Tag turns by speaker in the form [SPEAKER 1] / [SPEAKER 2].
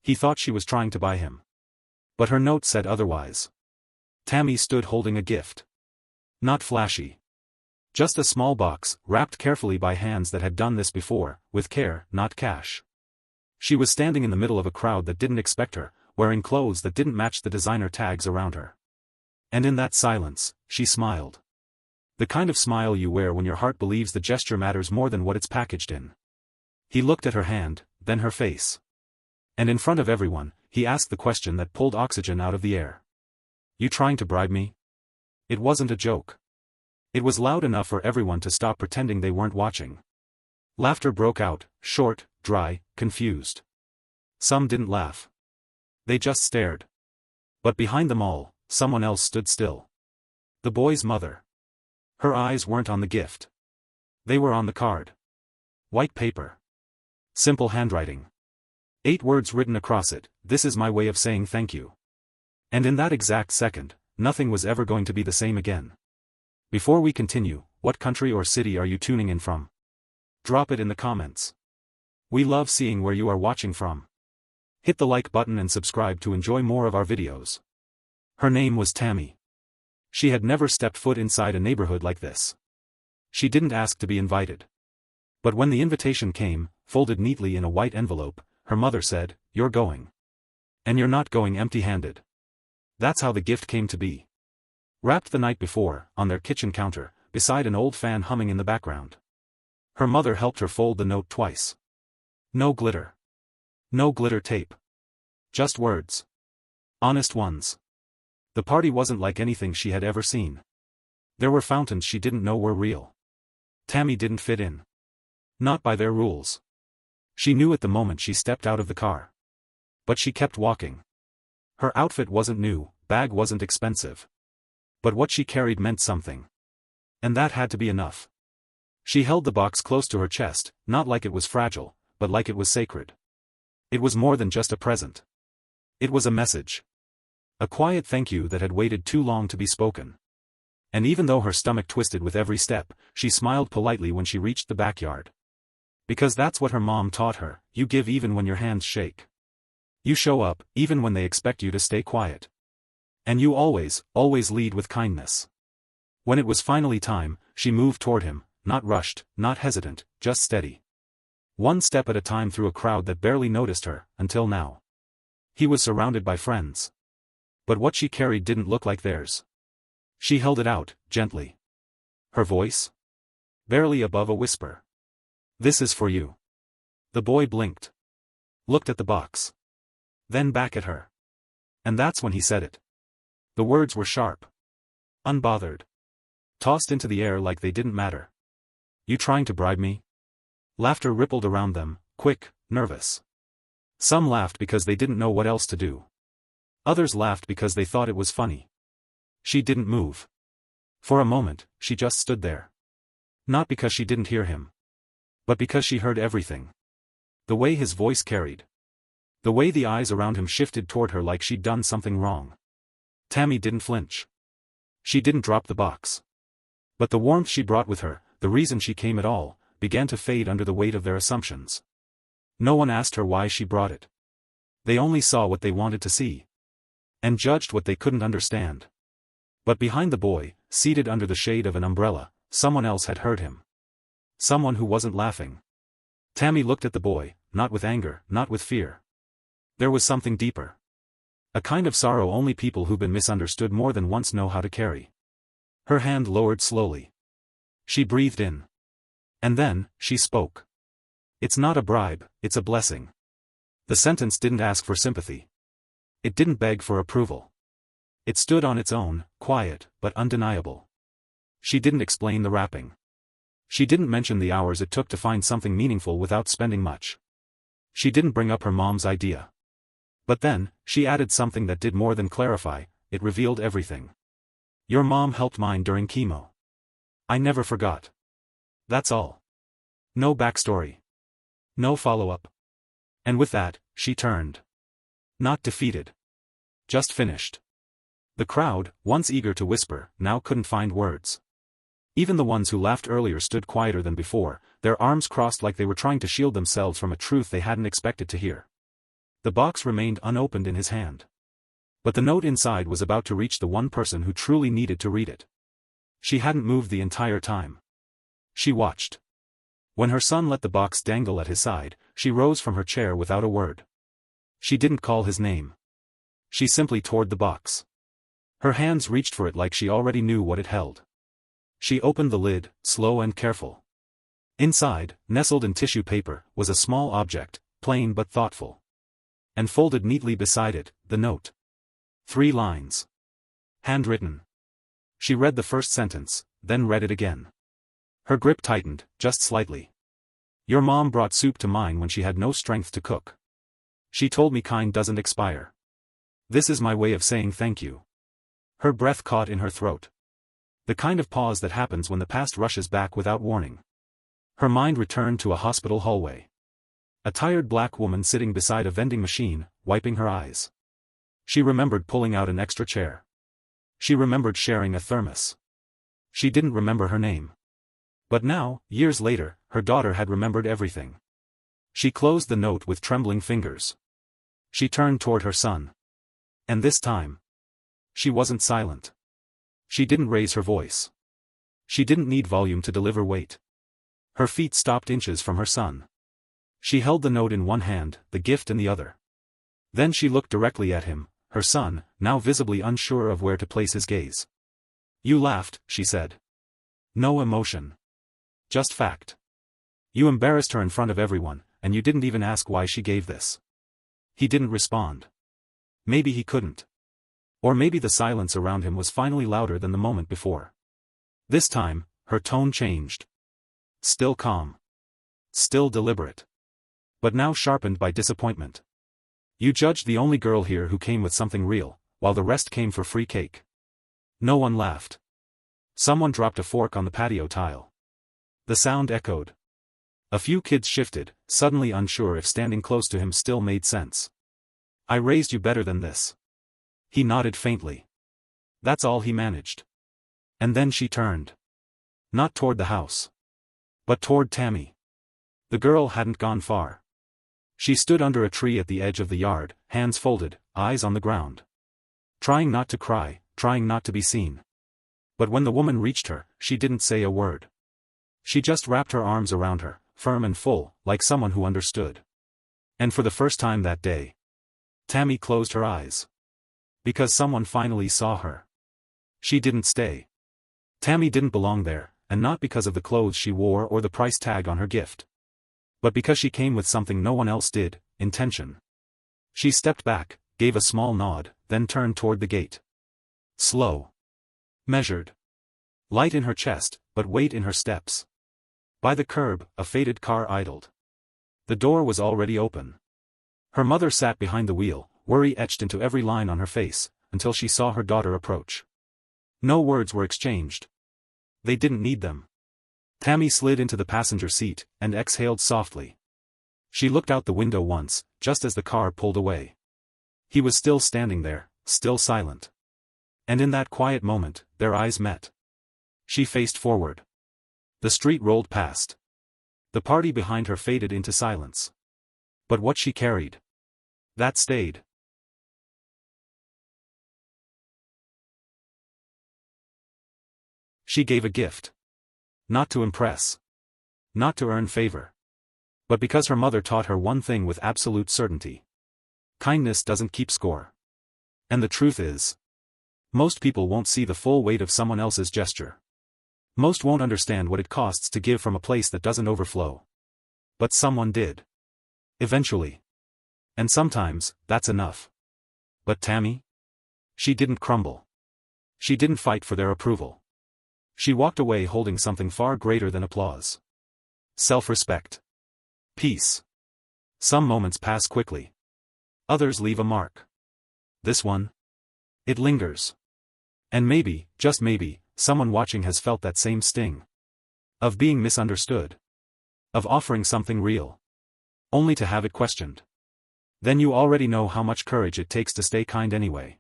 [SPEAKER 1] He thought she was trying to buy him. But her note said otherwise. Tami stood holding a gift. Not flashy. Just a small box, wrapped carefully by hands that had done this before, with care, not cash. She was standing in the middle of a crowd that didn't expect her, wearing clothes that didn't match the designer tags around her. And in that silence, she smiled. The kind of smile you wear when your heart believes the gesture matters more than what it's packaged in. He looked at her hand, then her face. And in front of everyone, he asked the question that pulled oxygen out of the air. You trying to bribe me? It wasn't a joke. It was loud enough for everyone to stop pretending they weren't watching. Laughter broke out, short, dry, confused. Some didn't laugh. They just stared. But behind them all, someone else stood still. The boy's mother. Her eyes weren't on the gift. They were on the card. White paper. Simple handwriting. 8 words written across it, "This is my way of saying thank you." And in that exact second, nothing was ever going to be the same again. Before we continue, what country or city are you tuning in from? Drop it in the comments. We love seeing where you are watching from. Hit the like button and subscribe to enjoy more of our videos. Her name was Tami. She had never stepped foot inside a neighborhood like this. She didn't ask to be invited. But when the invitation came, folded neatly in a white envelope, her mother said, "You're going. And you're not going empty-handed." That's how the gift came to be. Wrapped the night before, on their kitchen counter, beside an old fan humming in the background. Her mother helped her fold the note twice. No glitter. No glitter tape. Just words. Honest ones. The party wasn't like anything she had ever seen. There were fountains she didn't know were real. Tami didn't fit in. Not by their rules. She knew at the moment she stepped out of the car. But she kept walking. Her outfit wasn't new, bag wasn't expensive. But what she carried meant something. And that had to be enough. She held the box close to her chest, not like it was fragile, but like it was sacred. It was more than just a present. It was a message. A quiet thank you that had waited too long to be spoken. And even though her stomach twisted with every step, she smiled politely when she reached the backyard. Because that's what her mom taught her, you give even when your hands shake. You show up, even when they expect you to stay quiet. And you always, always lead with kindness. When it was finally time, she moved toward him, not rushed, not hesitant, just steady. One step at a time through a crowd that barely noticed her, until now. He was surrounded by friends. But what she carried didn't look like theirs. She held it out, gently. Her voice? Barely above a whisper. "This is for you." The boy blinked. Looked at the box. Then back at her. And that's when he said it. The words were sharp. Unbothered. Tossed into the air like they didn't matter. "You trying to bribe me?" Laughter rippled around them, quick, nervous. Some laughed because they didn't know what else to do. Others laughed because they thought it was funny. She didn't move. For a moment, she just stood there. Not because she didn't hear him. But because she heard everything. The way his voice carried. The way the eyes around him shifted toward her like she'd done something wrong. Tami didn't flinch. She didn't drop the box. But the warmth she brought with her, the reason she came at all, began to fade under the weight of their assumptions. No one asked her why she brought it. They only saw what they wanted to see. And judged what they couldn't understand. But behind the boy, seated under the shade of an umbrella, someone else had heard him. Someone who wasn't laughing. Tami looked at the boy, not with anger, not with fear. There was something deeper. A kind of sorrow only people who've been misunderstood more than once know how to carry. Her hand lowered slowly. She breathed in. And then, she spoke. "It's not a bribe, it's a blessing." The sentence didn't ask for sympathy. It didn't beg for approval. It stood on its own, quiet, but undeniable. She didn't explain the wrapping. She didn't mention the hours it took to find something meaningful without spending much. She didn't bring up her mom's idea. But then, she added something that did more than clarify, it revealed everything. "Your mom helped mine during chemo. I never forgot. That's all. No backstory. No follow-up." And with that, she turned. Not defeated. Just finished. The crowd, once eager to whisper, now couldn't find words. Even the ones who laughed earlier stood quieter than before, their arms crossed like they were trying to shield themselves from a truth they hadn't expected to hear. The box remained unopened in his hand. But the note inside was about to reach the one person who truly needed to read it. She hadn't moved the entire time. She watched. When her son let the box dangle at his side, she rose from her chair without a word. She didn't call his name. She simply toward the box. Her hands reached for it like she already knew what it held. She opened the lid, slow and careful. Inside, nestled in tissue paper, was a small object, plain but thoughtful. And folded neatly beside it, the note. 3 lines. Handwritten. She read the first sentence, then read it again. Her grip tightened, just slightly. Your mom brought soup to mine when she had no strength to cook. She told me kind doesn't expire. This is my way of saying thank you. Her breath caught in her throat. The kind of pause that happens when the past rushes back without warning. Her mind returned to a hospital hallway. A tired black woman sitting beside a vending machine, wiping her eyes. She remembered pulling out an extra chair. She remembered sharing a thermos. She didn't remember her name. But now, years later, her daughter had remembered everything. She closed the note with trembling fingers. She turned toward her son. And this time, she wasn't silent. She didn't raise her voice. She didn't need volume to deliver weight. Her feet stopped inches from her son. She held the note in one hand, the gift in the other. Then she looked directly at him, her son, now visibly unsure of where to place his gaze. You laughed, she said. No emotion. Just fact. You embarrassed her in front of everyone, and you didn't even ask why she gave this. He didn't respond. Maybe he couldn't. Or maybe the silence around him was finally louder than the moment before. This time, her tone changed. Still calm. Still deliberate. But now sharpened by disappointment. You judged the only girl here who came with something real, while the rest came for free cake. No one laughed. Someone dropped a fork on the patio tile. The sound echoed. A few kids shifted, suddenly unsure if standing close to him still made sense. I raised you better than this. He nodded faintly. That's all he managed. And then she turned. Not toward the house. But toward Tami. The girl hadn't gone far. She stood under a tree at the edge of the yard, hands folded, eyes on the ground. Trying not to cry, trying not to be seen. But when the woman reached her, she didn't say a word. She just wrapped her arms around her, firm and full, like someone who understood. And for the first time that day, Tami closed her eyes. Because someone finally saw her. She didn't stay. Tami didn't belong there, and not because of the clothes she wore or the price tag on her gift. But because she came with something no one else did, intention. She stepped back, gave a small nod, then turned toward the gate. Slow. Measured. Light in her chest, but weight in her steps. By the curb, a faded car idled. The door was already open. Her mother sat behind the wheel, worry etched into every line on her face, until she saw her daughter approach. No words were exchanged. They didn't need them. Tami slid into the passenger seat, and exhaled softly. She looked out the window once, just as the car pulled away. He was still standing there, still silent. And in that quiet moment, their eyes met. She faced forward. The street rolled past. The party behind her faded into silence. But what she carried, that stayed. She gave a gift. Not to impress. Not to earn favor. But because her mother taught her one thing with absolute certainty. Kindness doesn't keep score. And the truth is, most people won't see the full weight of someone else's gesture. Most won't understand what it costs to give from a place that doesn't overflow. But someone did. Eventually. And sometimes, that's enough. But Tami? She didn't crumble. She didn't fight for their approval. She walked away holding something far greater than applause. Self-respect. Peace. Some moments pass quickly. Others leave a mark. This one? It lingers. And maybe, just maybe, someone watching has felt that same sting. Of being misunderstood. Of offering something real. Only to have it questioned. Then you already know how much courage it takes to stay kind anyway.